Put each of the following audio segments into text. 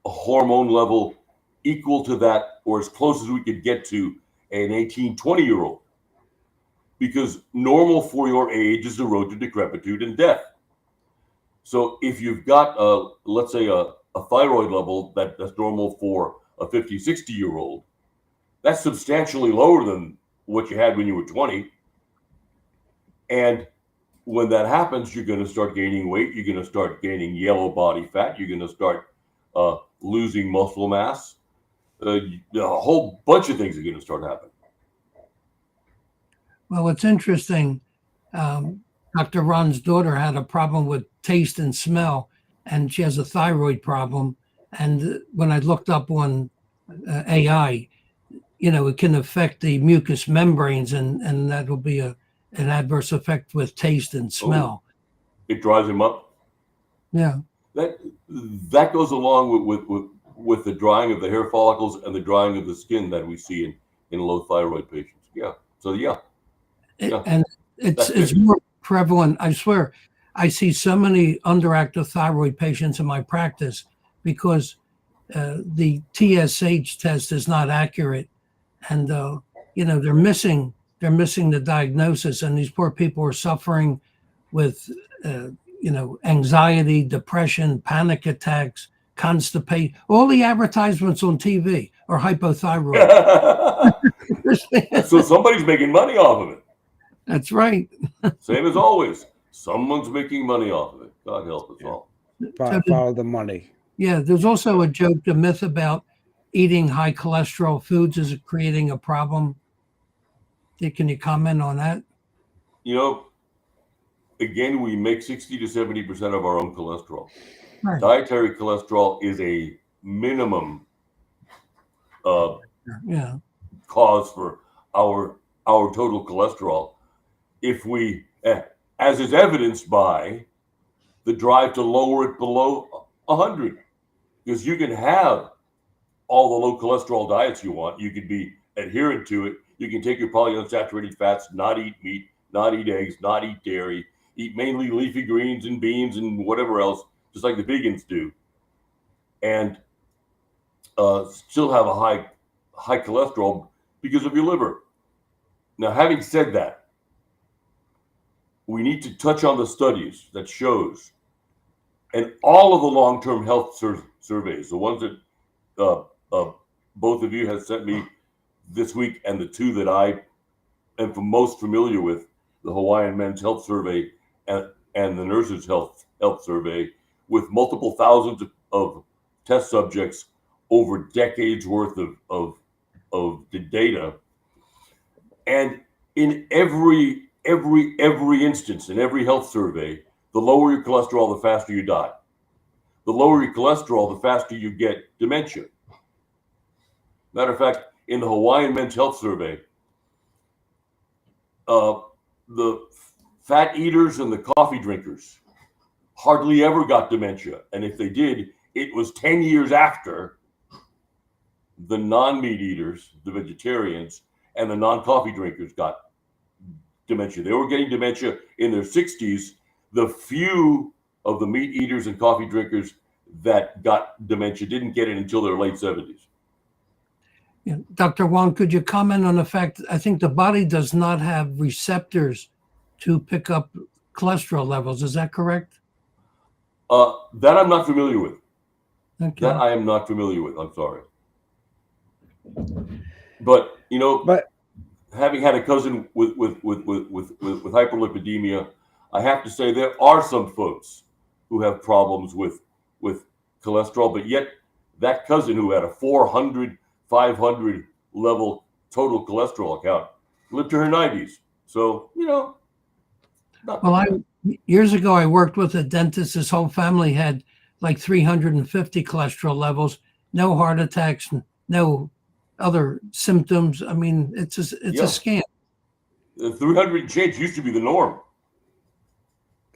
a hormone level equal to that or as close as we could get to an 18, 20-year-old. Because normal for your age is the road to decrepitude and death. So if you've got, let's say, a thyroid level that's normal for a 50, 60-year-old, that's substantially lower than what you had when you were 20. And when that happens, you're going to start gaining weight. You're going to start gaining yellow body fat. You're going to start losing muscle mass. A whole bunch of things are going to start happening. Well, it's interesting. Dr. Ron's daughter had a problem with taste and smell, and she has a thyroid problem. And when I looked up on AI, it can affect the mucous membranes, and that will be an adverse effect with taste and smell. It dries him up. Yeah. That goes along with the drying of the hair follicles and the drying of the skin that we see in low thyroid patients. Yeah. So yeah. And it's more prevalent. I swear, I see so many underactive thyroid patients in my practice because the TSH test is not accurate, and they're missing the diagnosis, and these poor people are suffering with anxiety, depression, panic attacks, constipation. All the advertisements on TV are hypothyroid. So somebody's making money off of it. That's right. Same as always. Someone's making money off of it. God help us all. Follow the money. Yeah, there's also a joke, the myth about eating high cholesterol foods is creating a problem. Can you comment on that? Again, we make 60 to 70% of our own cholesterol. Right. Dietary cholesterol is a minimum cause for our total cholesterol. If we, as is evidenced by the drive to lower it below 100, because you can have all the low cholesterol diets you want. You can be adherent to it. You can take your polyunsaturated fats, not eat meat, not eat eggs, not eat dairy, eat mainly leafy greens and beans and whatever else, just like the vegans do, and still have a high cholesterol because of your liver. Now, having said that, we need to touch on the studies that shows, and all of the long-term health surveys, the ones that both of you have sent me this week, and the two that I am most familiar with, the Hawaiian Men's Health Survey and the Nurses Health Survey, with multiple thousands of test subjects over decades worth of the data. And in every instance, in every health survey, the lower your cholesterol, the faster you die. The lower your cholesterol, the faster you get dementia. Matter of fact, in the Hawaiian Men's Health Survey, the fat eaters and the coffee drinkers hardly ever got dementia. And if they did, it was 10 years after the non-meat eaters, the vegetarians, and the non-coffee drinkers got dementia. They were getting dementia in their 60s. The few of the meat eaters and coffee drinkers that got dementia didn't get it until their late 70s. Yeah. Dr. Wong, could you comment on the fact I think the body does not have receptors to pick up cholesterol levels? Is that correct? That I'm not familiar with. Okay. That I am not familiar with. I'm sorry. But having had a cousin with hyperlipidemia, I have to say there are some folks who have problems with cholesterol, but yet that cousin who had a 400, 500 level total cholesterol count lived to her 90s. So, years ago, I worked with a dentist. His whole family had like 350 cholesterol levels, no heart attacks, no other symptoms. I mean, it's a scam. 300 change used to be the norm.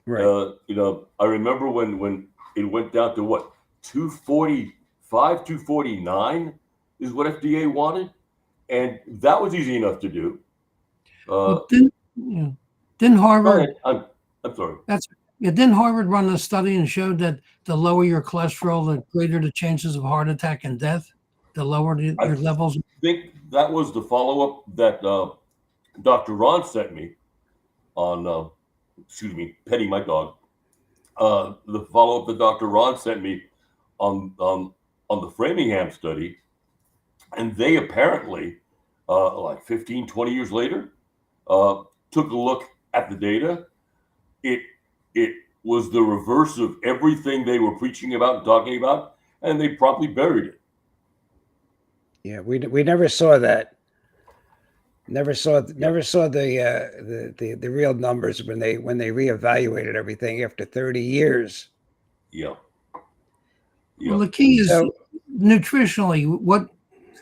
Right. I remember when it went down to what, 245, 249 is what FDA wanted, and that was easy enough to do. Didn't Harvard? I'm sorry. Yeah, didn't Harvard run a study and showed that the lower your cholesterol, the greater the chances of heart attack and death? The lower I your levels. think that was the follow-up that Dr. Ron sent me on, excuse me, petting my dog. The follow-up that Dr. Ron sent me on the Framingham study, and they apparently, like 15, 20 years later, took a look at the data. It was the reverse of everything they were preaching about and talking about, and they promptly buried it. Yeah, we never saw that. Never saw the real numbers when they reevaluated everything after 30 years. Yeah. Well, the key is So nutritionally. What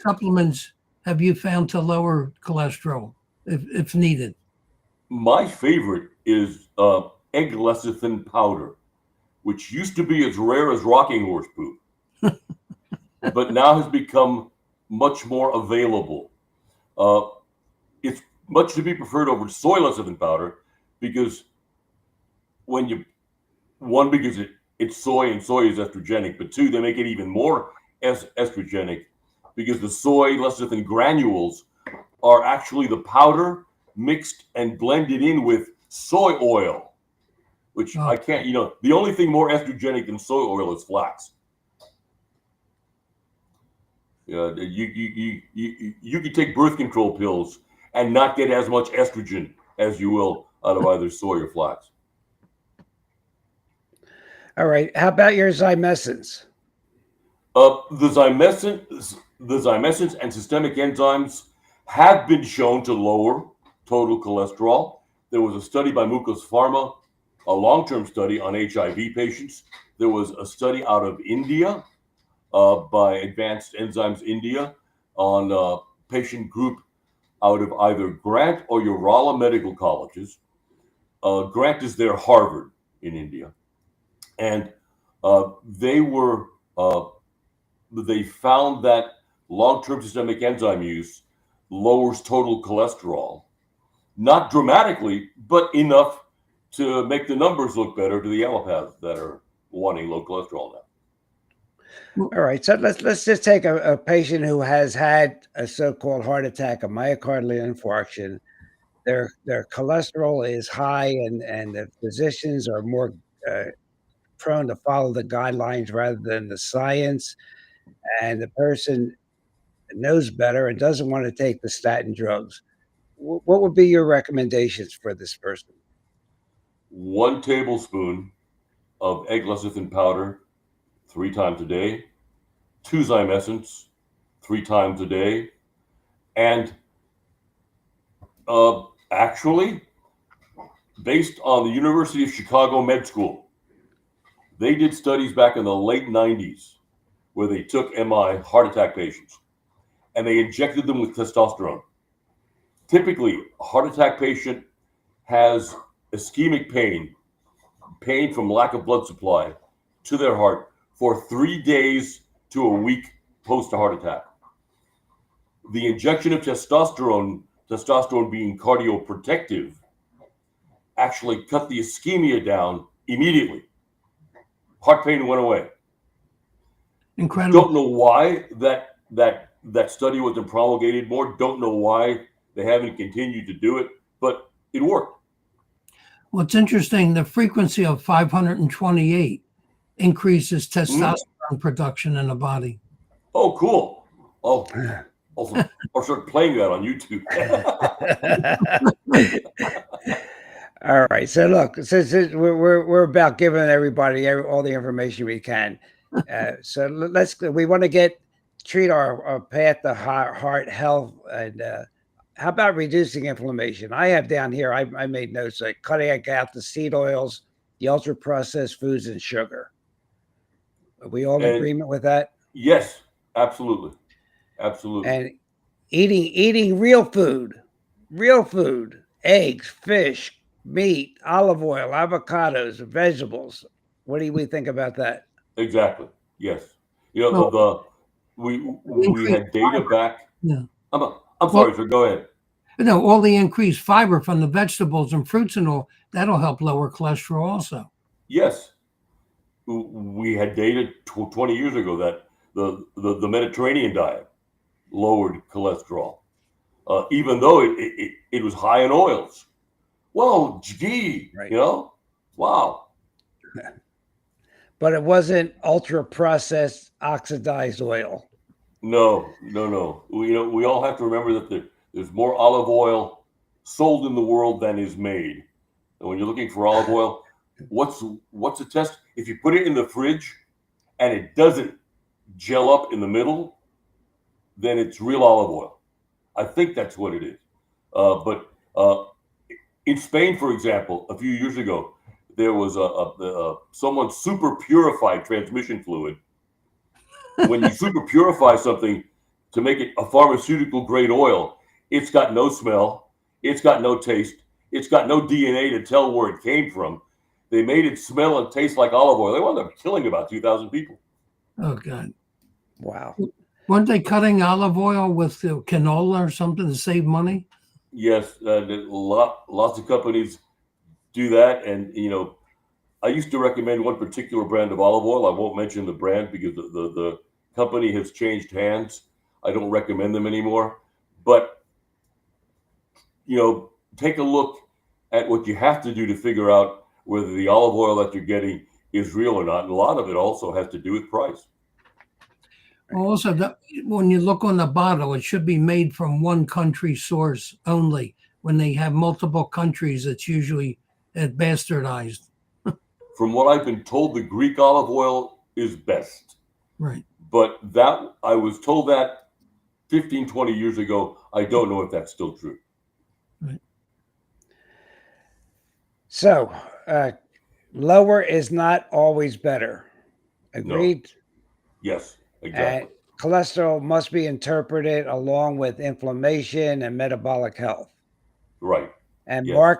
supplements have you found to lower cholesterol if needed? My favorite is egg lecithin powder, which used to be as rare as rocking horse poop, but now has become much more available. It's much to be preferred over soy lecithin powder because because it's soy and soy is estrogenic, but two, they make it even more estrogenic because the soy lecithin granules are actually the powder mixed and blended in with soy oil, which I can't, the only thing more estrogenic than soy oil is flax. You could take birth control pills and not get as much estrogen as you will out of either soy or flax. all right, how about your zymescens? The zymescens and systemic enzymes have been shown to lower total cholesterol. There was a study by Mucos Pharma, a long-term study on HIV patients. There was a study out of India by Advanced Enzymes India on a patient group out of either Grant or Urala medical colleges. Grant is their Harvard in India. And they found that long-term systemic enzyme use lowers total cholesterol, not dramatically, but enough to make the numbers look better to the allopaths that are wanting low cholesterol now. All right, so let's just take a patient who has had a so-called heart attack, a myocardial infarction. Their cholesterol is high, and the physicians are more prone to follow the guidelines rather than the science. And the person knows better and doesn't want to take the statin drugs. What would be your recommendations for this person? 1 tablespoon of egg lecithin powder 3 times a day, 2 zymescents 3 times a day, and actually, based on the University of Chicago Med School, they did studies back in the late 90s where they took MI heart attack patients and they injected them with testosterone. Typically, a heart attack patient has ischemic pain from lack of blood supply to their heart for 3 days to a week post a heart attack. The injection of testosterone being cardioprotective, actually cut the ischemia down immediately. Heart pain went away. Incredible. Don't know why that study wasn't promulgated more. Don't know why they haven't continued to do it, but it worked. Well, it's interesting. The frequency of 528 increases testosterone production in the body. Oh, cool. Oh, I'll start playing that on YouTube. All right. So look, since we're about giving everybody all the information we can, so we want to treat our path to heart health, and how about reducing inflammation? I have down here. I made notes like cutting out the seed oils, the ultra processed foods, and sugar. Are we all in agreement with that? Yes, absolutely. Absolutely. And eating real food, eggs, fish, meat, olive oil, avocados, vegetables. What do we think about that? Exactly. Yes. We had data back. Yeah. I'm sorry, sir. Go ahead. All the increased fiber from the vegetables and fruits and all that'll help lower cholesterol also. Yes, we had data 20 years ago that the Mediterranean diet lowered cholesterol, even though it was high in oils. Well, gee, Right. you know, wow. But it wasn't ultra processed oxidized oil. No, no, no. We all have to remember that there's more olive oil sold in the world than is made. And when you're looking for olive oil, what's a test? If you put it in the fridge and it doesn't gel up in the middle, then it's real olive oil. I think that's what it is. But in Spain, for example, a few years ago, there was someone super purified transmission fluid. When you super purify something to make it a pharmaceutical grade oil, it's got no smell, it's got no taste, it's got no DNA to tell where it came from. They made it smell and taste like olive oil. They wound up killing about 2,000 people. Oh God! Wow. Weren't they cutting olive oil with canola or something to save money? Yes, lots of companies do that, and I used to recommend one particular brand of olive oil. I won't mention the brand because the company has changed hands. I don't recommend them anymore. But, take a look at what you have to do to figure out whether the olive oil that you're getting is real or not. And a lot of it also has to do with price. Also, when you look on the bottle, it should be made from one country source only. When they have multiple countries, it's usually bastardized. From what I've been told, the Greek olive oil is best. Right. But I was told that 15, 20 years ago. I don't know if that's still true. Right. So, lower is not always better. Agreed? No. Yes, exactly. Cholesterol must be interpreted along with inflammation and metabolic health. Right. And Yes.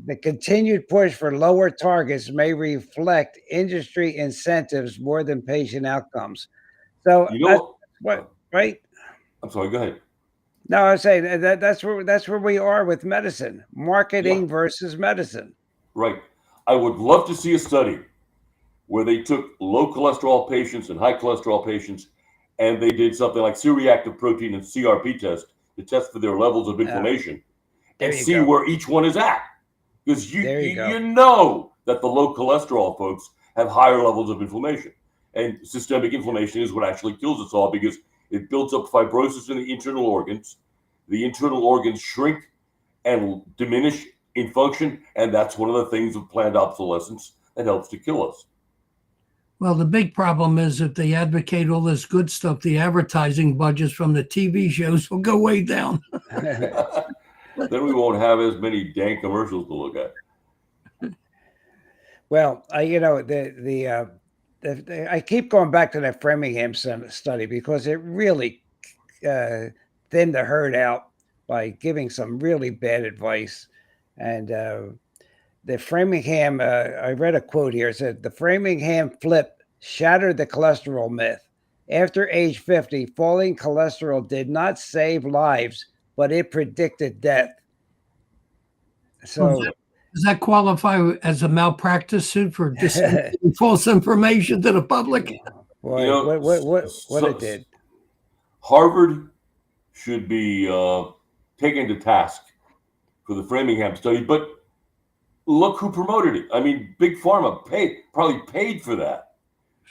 the continued push for lower targets may reflect industry incentives more than patient outcomes. So You know what, right? I'm sorry, go ahead. No, I was saying that's where we are with medicine, Yeah, marketing versus medicine. right. I would love to see a study where they took low cholesterol patients and high cholesterol patients and they did something like C-reactive protein and CRP test to test for their levels of inflammation There and you see go. where each one is at. Because There you go. you know that the low cholesterol folks have higher levels of inflammation. And systemic inflammation is what actually kills us all because it builds up fibrosis in the internal organs. The internal organs shrink and diminish in function. And that's one of the things of planned obsolescence that helps to kill us. Well, the big problem is if they advocate all this good stuff, the advertising budgets from the TV shows will go way down. Then we won't have as many dang commercials to look at. Well, I keep going back to that Framingham study because it really thinned the herd out by giving some really bad advice. And the Framingham, I read a quote here. It said, the Framingham flip shattered the cholesterol myth. After age 50, falling cholesterol did not save lives, but it predicted death. So, does that qualify as a malpractice suit for disseminating false information to the public? boy, what it did. Harvard should be taken to task for the Framingham study, but look who promoted it. I mean, Big Pharma probably paid for that,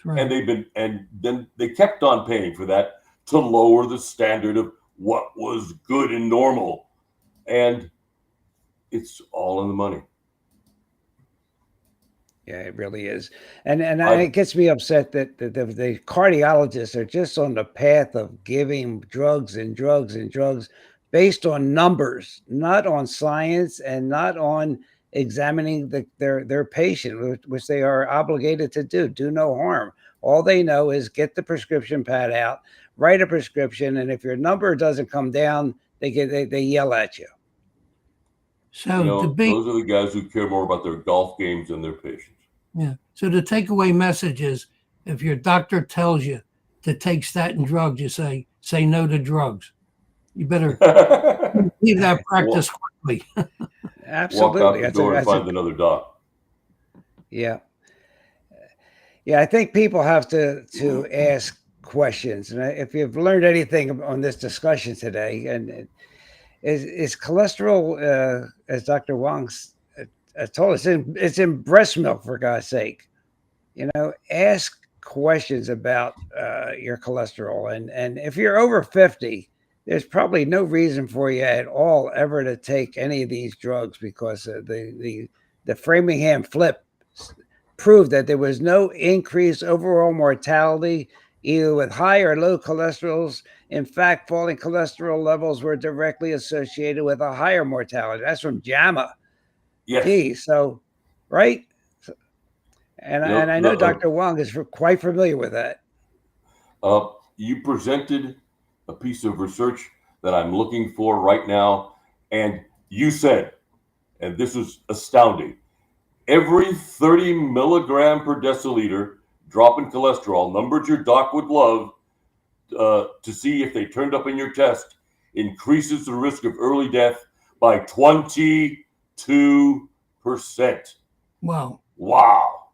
Right. and then they kept on paying for that to lower the standard of what was good and normal, and it's all in the money. Yeah, it really is. And it gets me upset that the cardiologists are just on the path of giving drugs and drugs and drugs based on numbers, not on science and not on examining their patient, which they are obligated to do no harm. All they know is get the prescription pad out, write a prescription, and if your number doesn't come down, they yell at you. So those are the guys who care more about their golf games than their patients. Yeah. So the takeaway message is, if your doctor tells you to take statin drugs, you say no to drugs. You better leave that practice quickly. Absolutely. Walk out the door and find another doc. Yeah. Yeah, I think people have to ask questions, and if you've learned anything on this discussion today, and is cholesterol, as Dr. Wong told us, it's in breast milk, for God's sake. Ask questions about your cholesterol, and if you're over 50, there's probably no reason for you at all ever to take any of these drugs, because the Framingham flip proved that there was no increased overall mortality either with high or low cholesterols. In fact, falling cholesterol levels were directly associated with a higher mortality. That's from JAMA. Yes. Gee, so right. And I know Dr. Wong is quite familiar with that. You presented a piece of research that I'm looking for right now, and you said, and this is astounding, every 30 milligram per deciliter drop in cholesterol, numbers your doc would love to see if they turned up in your test, increases the risk of early death by 22%. Wow. Wow.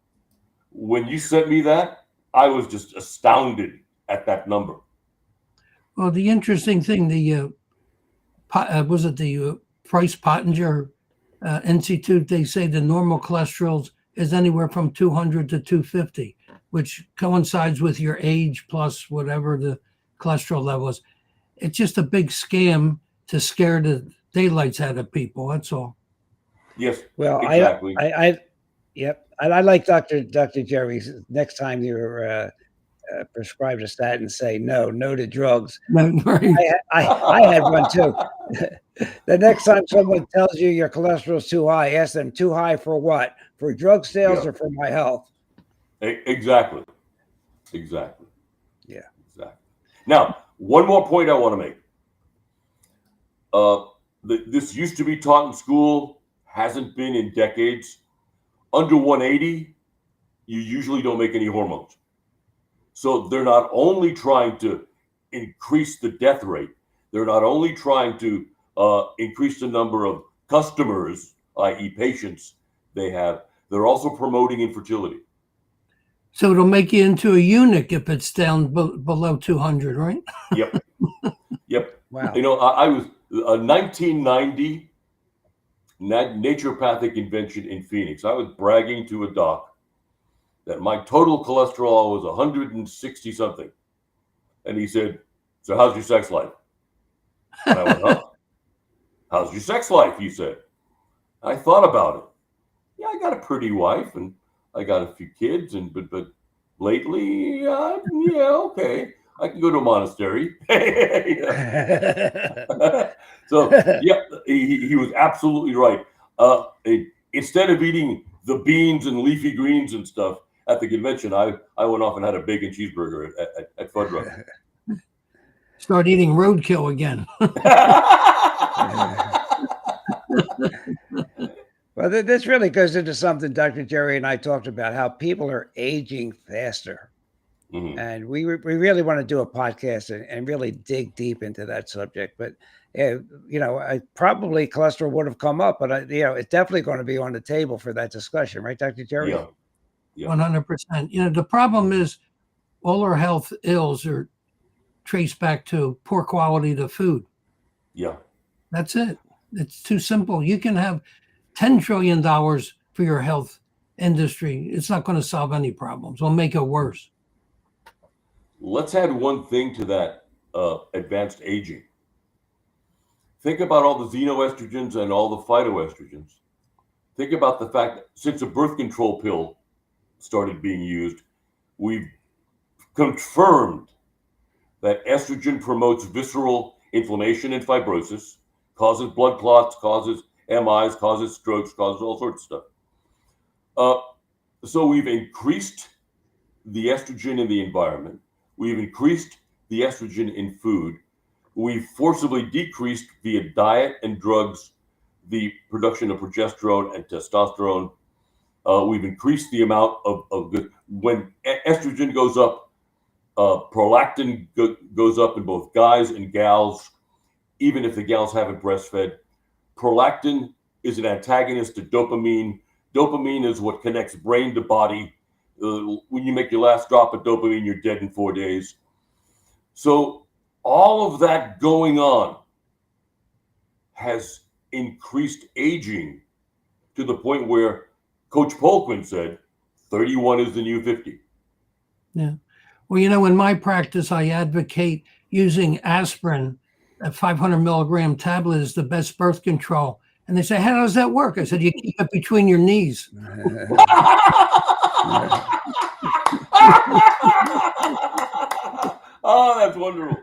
When you sent me that, I was just astounded at that number. Well, the interesting thing, was it the Price Pottinger Institute? They say the normal cholesterol is anywhere from 200 to 250, which coincides with your age plus whatever the cholesterol level is. It's just a big scam to scare the daylights out of people. That's all. Yes. Well, exactly. Yep. I like Dr. Gerry. Next time you're prescribed a statin, say no to drugs. Right. I had one too. The next time someone tells you your cholesterol's too high, ask them, too high for what? For drug sales or for my health? Exactly. Yeah. Exactly. Now, one more point I want to make. This used to be taught in school, hasn't been in decades. Under 180, you usually don't make any hormones. So they're not only trying to increase the death rate, they're not only trying to increase the number of customers, i.e. patients they have, they're also promoting infertility. So it'll make you into a eunuch if it's down below 200, right? Yep. Wow. I was a 1990 naturopathic convention in Phoenix. I was bragging to a doc that my total cholesterol was 160 something. And he said, "So how's your sex life?" And I went, "Huh? How's your sex life?" He said. I thought about it. Yeah, I got a pretty wife and I got a few kids, and but lately, yeah, okay. I can go to a monastery. So yeah, he was absolutely right. Instead of eating the beans and leafy greens and stuff at the convention, I went off and had a bacon cheeseburger at Fud Run. Start eating roadkill again. Well, this really goes into something Dr. Gerry and I talked about, how people are aging faster. Mm-hmm. And we really want to do a podcast and really dig deep into that subject. But, probably cholesterol would have come up, but, it's definitely going to be on the table for that discussion. Right, Dr. Gerry? Yeah. 100%. The problem is all our health ills are traced back to poor quality of the food. Yeah. That's it. It's too simple. You can have $10 trillion for your health industry. It's not going to solve any problems. It'll make it worse. Let's add one thing to that advanced aging. Think about all the xenoestrogens and all the phytoestrogens. Think about the fact that since a birth control pill started being used, we've confirmed that estrogen promotes visceral inflammation and fibrosis, causes blood clots, causes MIs, causes strokes, causes all sorts of stuff. So we've increased the estrogen in the environment. We've increased the estrogen in food. We've forcibly decreased via diet and drugs the production of progesterone and testosterone. We've increased the amount of when estrogen goes up, prolactin goes up in both guys and gals, even if the gals haven't breastfed. Prolactin is an antagonist to dopamine. Dopamine is what connects brain to body. When you make your last drop of dopamine, you're dead in 4 days. So all of that going on has increased aging to the point where Coach Polkman said 31 is the new 50. Yeah. Well, in my practice, I advocate using aspirin. A 500 milligram tablet is the best birth control. And they say, how does that work? I said, you keep it between your knees. Oh, that's wonderful.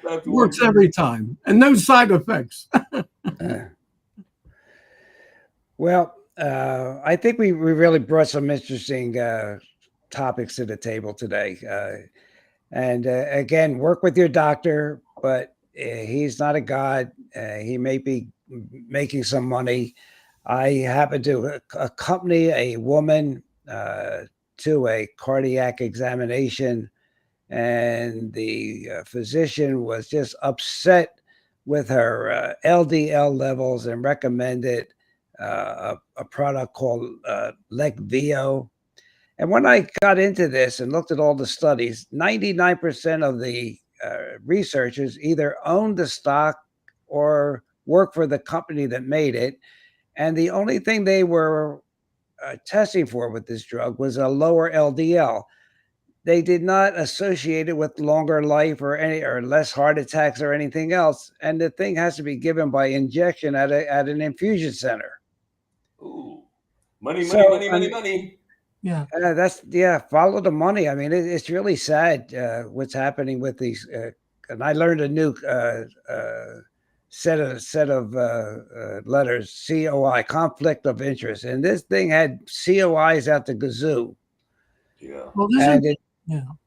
That's Works wonderful. every time and no side effects. Well, I think we really brought some interesting topics to the table today. And again, work with your doctor, but he's not a god. He may be making some money. I happen to accompany a woman to a cardiac examination, and the physician was just upset with her LDL levels and recommended a product called Leqvio. And when I got into this and looked at all the studies, 99% of the researchers either owned the stock or worked for the company that made it. And the only thing they were testing for with this drug was a lower LDL. They did not associate it with longer life or less heart attacks or anything else. And the thing has to be given by injection at an infusion center. Ooh, money, So, money, money, money, money. Yeah. Follow the money. I mean, it's really sad what's happening with these. And I learned a new set of letters, COI, conflict of interest, and this thing had COIs out the gazoo. Yeah. Well,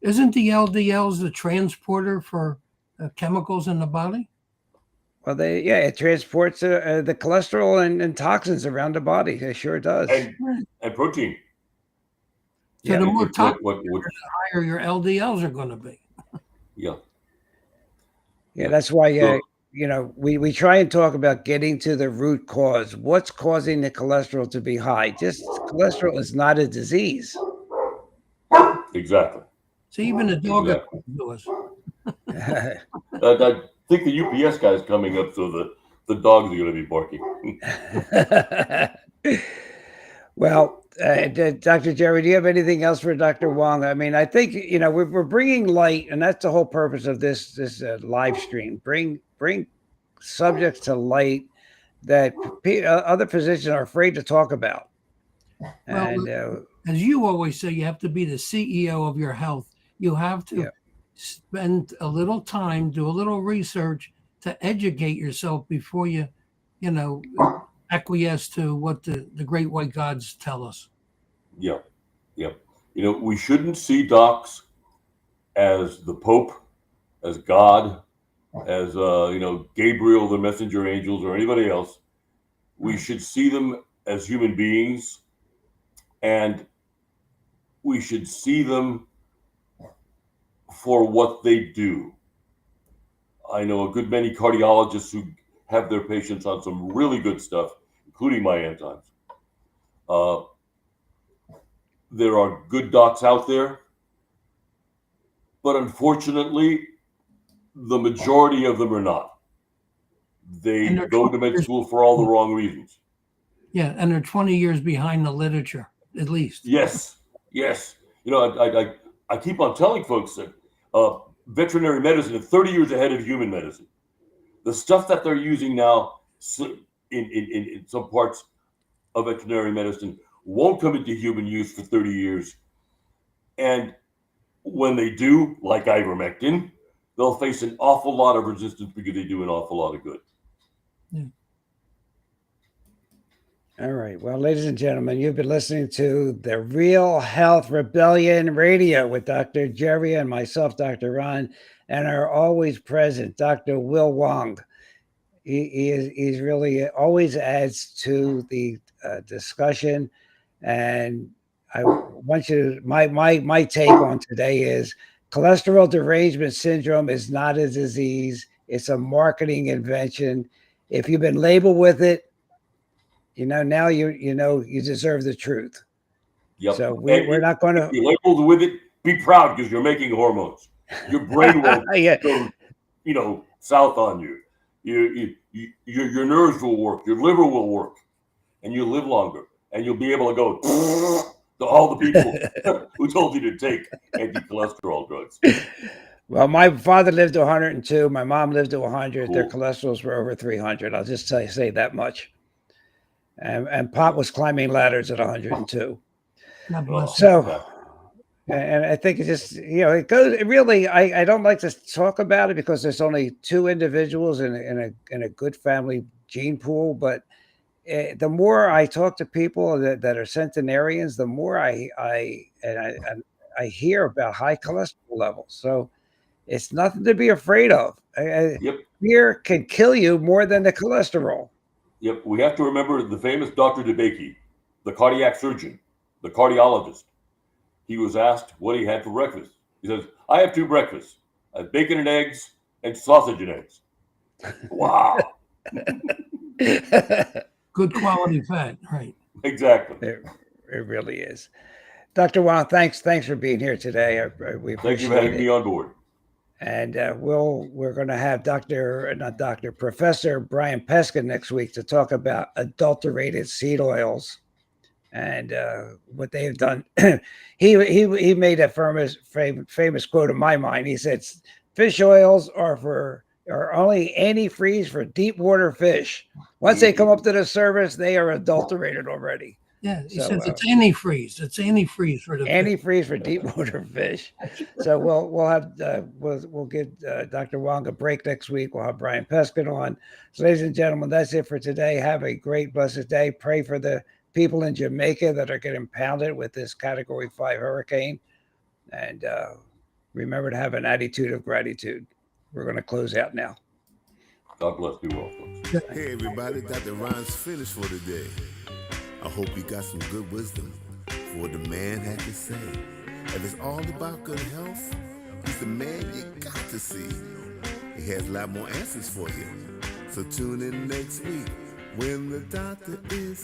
isn't the LDLs the transporter for chemicals in the body? Well, it transports the cholesterol and toxins around the body. It sure does. And protein. So the more toxic, what, the higher your LDLs are going to be. Yeah. Yeah, that's why we try and talk about getting to the root cause. What's causing the cholesterol to be high? Just cholesterol is not a disease. Exactly. So even a dog do us. I think the UPS guy is coming up, so the dogs are going to be barking. Well, Dr. Gerry, do you have anything else for Dr. Wong? I mean, I think we're bringing light, and that's the whole purpose of this live stream. Bring subjects to light that other physicians are afraid to talk about. Well, and as you always say, you have to be the CEO of your health. You have to spend a little time, do a little research to educate yourself before you acquiesce to what the great white gods tell us. Yeah. We shouldn't see docs as the Pope, as God, as Gabriel, the messenger angels, or anybody else. We should see them as human beings, and we should see them for what they do. I know a good many cardiologists who have their patients on some really good stuff, including my enzymes. There are good docs out there, but unfortunately, the majority of them are not. They go to med school for all the wrong reasons. Yeah, and they're 20 years behind the literature, at least. Yes. I keep on telling folks that veterinary medicine is 30 years ahead of human medicine. The stuff that they're using now in some parts of veterinary medicine won't come into human use for 30 years. And when they do, like ivermectin, they'll face an awful lot of resistance because they do an awful lot of good. Yeah. All right. Well, ladies and gentlemen, you've been listening to the Real Health Rebellion Radio with Dr. Gerry and myself, Dr. Ron, and our always present Dr. Will Wong. He's really always adds to the discussion. And I want you to, my take on today is cholesterol derangement syndrome is not a disease. It's a marketing invention. If you've been labeled with it, now you deserve the truth. Yep. So And we're not going if to. you're labeled with it, be proud because you're making hormones. Your brain won't Yeah. go, south on you. Your nerves will work. Your liver will work, and you'll live longer. And you'll be able to go to all the people who told you to take anti-cholesterol drugs. Well, my father lived to 102. My mom lived to 100. Their Cool. cholesterols were over 300. I'll just say that much. And Pop was climbing ladders at 102. God bless him. So, and I think it just, it goes, it really, I don't like to talk about it because there's only two individuals in a good family gene pool. But the more I talk to people that are centenarians, the more I hear about high cholesterol levels. So it's nothing to be afraid of. Yep. Fear can kill you more than the cholesterol. Yep. We have to remember the famous Dr. DeBakey, the cardiac surgeon, the cardiologist. He was asked what he had for breakfast. He says, I have two breakfasts. I have bacon and eggs and sausage and eggs. Wow. Good quality fat, right? Exactly. It really is. Dr. Wong, thanks for being here today. We Thank you appreciate for having it. me on board. And we're going to have Professor Brian Peskin next week to talk about adulterated seed oils and what they've done. he made a famous quote in my mind. He said, "Fish oils are only antifreeze for deep water fish. Once they come up to the surface, they are adulterated already." Yeah, he says it's antifreeze. It's antifreeze for the antifreeze for deep water fish. So we'll have we'll give Dr. Wong a break next week. We'll have Brian Peskin on. So, ladies and gentlemen, that's it for today. Have a great, blessed day. Pray for the people in Jamaica that are getting pounded with this Category 5 hurricane, and remember to have an attitude of gratitude. We're going to close out now. God bless you all, folks. Hey, everybody, Dr. Ron's finished for today. I hope you got some good wisdom for what the man had to say. If it's all about good health, he's the man you got to see. He has a lot more answers for you. So tune in next week when the doctor is